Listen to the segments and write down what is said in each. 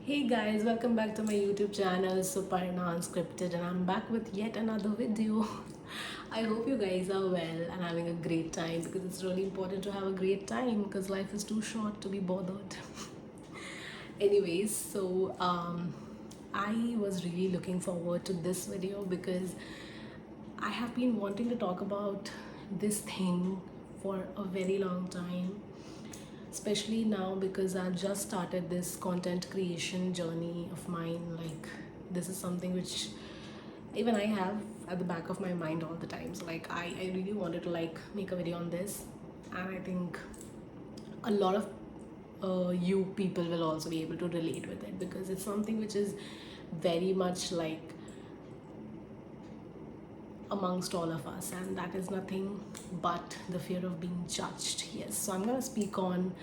Hey guys, welcome back to my YouTube channel Suparna Unscripted, and I'm back with yet another video. I hope you guys are well and having a great time, because it's really important to have a great time because life is too short to be bothered. Anyways, I was really looking forward to this video because I have been wanting to talk about this thing for a very long time, especially now because I've just started this content creation journey of mine. Like, this is something which even I have at the back of my mind all the time. So like I really wanted to like make a video on this, and I think a lot of you people will also be able to relate with it, because it's something which is very much like amongst all of us, and that is nothing but the fear of being judged. Yes, so I'm going to speak on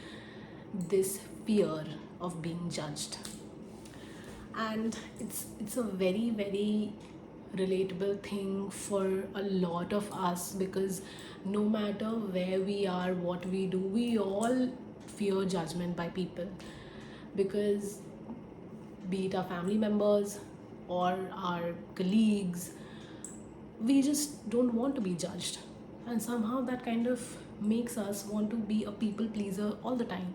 this fear of being judged, and it's a very relatable thing for a lot of us, because no matter where we are, what we do, we all fear judgment by people, because be it our family members or our colleagues, we just don't want to be judged, and somehow that kind of makes us want to be a people pleaser all the time.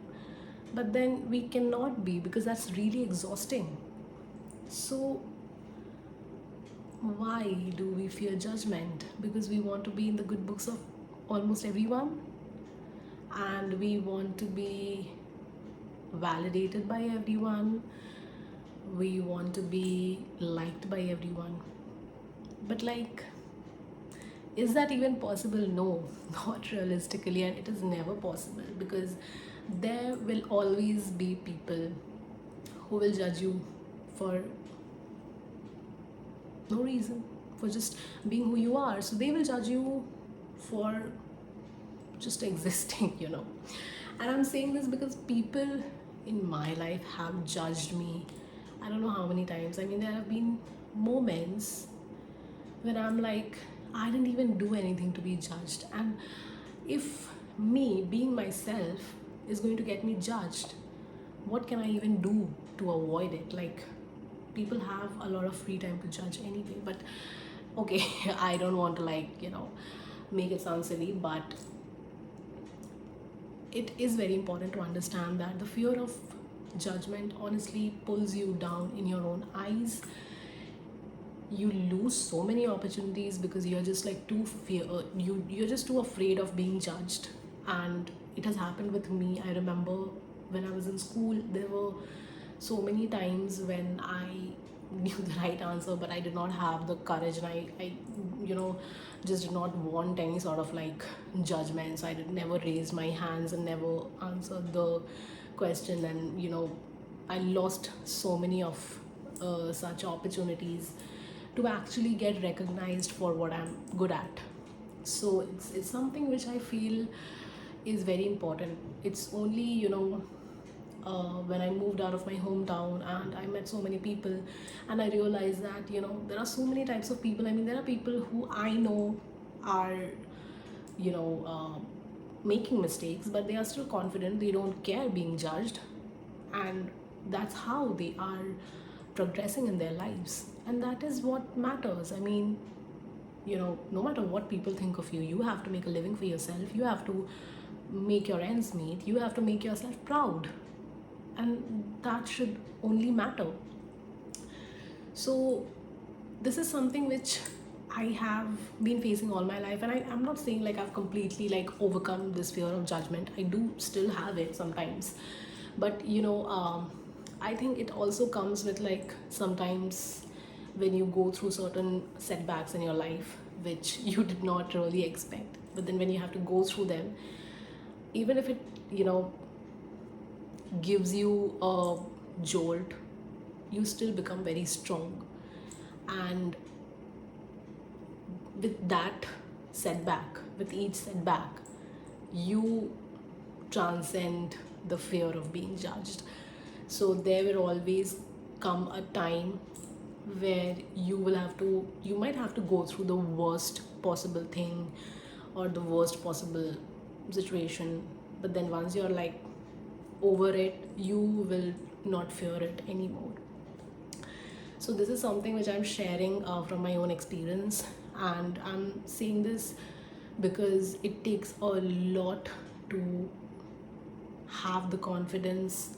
But then we cannot be, because that's really exhausting. So why do we fear judgment? Because we want to be in the good books of almost everyone, and we want to be validated by everyone, we want to be liked by everyone. But like, is that even possible? No, not realistically, and it is never possible, because there will always be people who will judge you for no reason, for just being who you are. So they will judge you for just existing, And I'm saying this because people in my life have judged me. I don't know how many times. I mean, there have been moments when I'm like, I didn't even do anything to be judged. And if me being myself is going to get me judged, what can I even do to avoid it? Like, people have a lot of free time to judge anyway. But okay, I don't want to like, make it sound silly, but it is very important to understand that the fear of judgment honestly pulls you down in your own eyes. You lose so many opportunities because you're just like too fear you're just too afraid of being judged. And it has happened with me. I remember when I was in school, there were so many times when I knew the right answer, but I did not have the courage, and I you know just did not want any sort of like judgment. So I did never raise my hands and never answered the question, and I lost so many of such opportunities to actually get recognized for what I'm good at. So it's something which I feel is very important. It's only when I moved out of my hometown and I met so many people, and I realized that there are so many types of people. I mean, there are people who I know are you know making mistakes, but they are still confident, they don't care being judged, and that's how they are progressing in their lives. And that is what matters. I mean, no matter what people think of you, you have to make a living for yourself, you have to make your ends meet, you have to make yourself proud, and that should only matter. So this is something which I have been facing all my life, and I'm not saying like I've completely like overcome this fear of judgment. I do still have it sometimes, but I think it also comes with like sometimes when you go through certain setbacks in your life which you did not really expect, but then when you have to go through them, even if it gives you a jolt, you still become very strong. And with that setback, with each setback, you transcend the fear of being judged. So there will always come a time where you might have to go through the worst possible thing or the worst possible situation, but then once you're like over it, you will not fear it anymore. So this is something which I'm sharing from my own experience, and I'm saying this because it takes a lot to have the confidence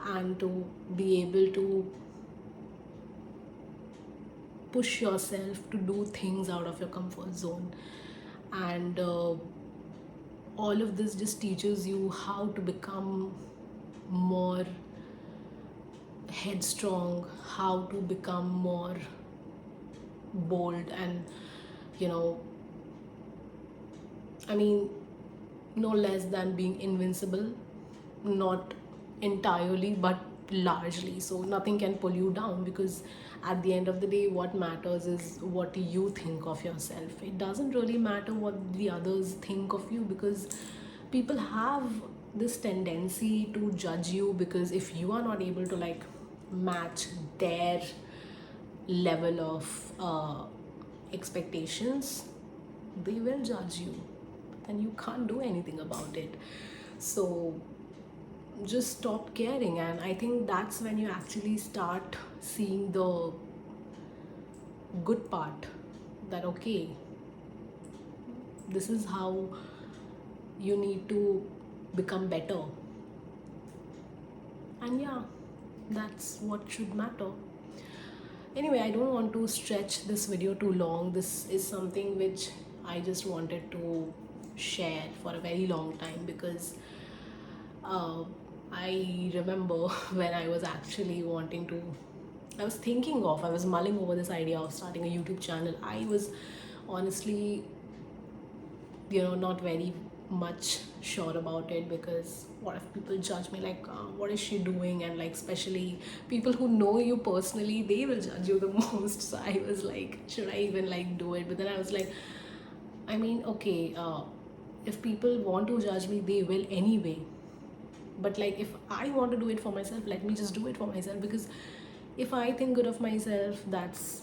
and to be able to push yourself to do things out of your comfort zone. And all of this just teaches you how to become more headstrong, how to become more bold, and you know, I mean, no less than being invincible, not entirely, but largely. So nothing can pull you down, because at the end of the day, what matters is what you think of yourself. It doesn't really matter what the others think of you, because people have this tendency to judge you, because if you are not able to like match their level of expectations, they will judge you, and you can't do anything about it. So just stop caring, and I think that's when you actually start seeing the good part, that okay, this is how you need to become better. And yeah, that's what should matter. Anyway, I don't want to stretch this video too long. This is something which I just wanted to share for a very long time, because uh, I remember when I was actually I was mulling over this idea of starting a YouTube channel. I was honestly, not very much sure about it, because what if people judge me, like what is she doing, and like especially people who know you personally, they will judge you the most. So I was like, should I even like do it? But then I was like, I mean, okay, if people want to judge me, they will anyway. But like, if I want to do it for myself, let me just do it for myself, because if I think good of myself, that's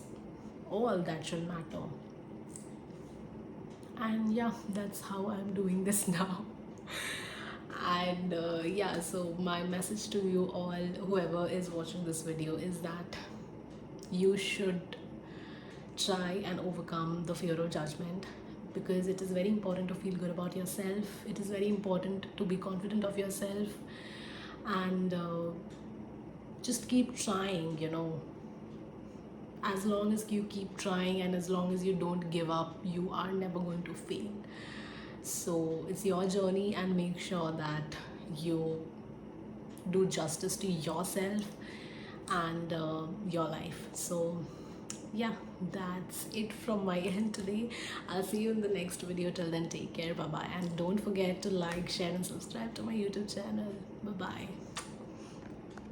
all that should matter. And yeah, that's how I'm doing this now. And yeah, so my message to you all, whoever is watching this video, is that you should try and overcome the fear of judgment, because it is very important to feel good about yourself. It is very important to be confident of yourself, and just keep trying, as long as you keep trying and as long as you don't give up, you are never going to fail. So it's your journey, and make sure that you do justice to yourself and your life. So yeah, that's it from my end today. I'll see you in the next video. Till then, take care. Bye bye, and don't forget to like, share and subscribe to my YouTube channel. Bye bye.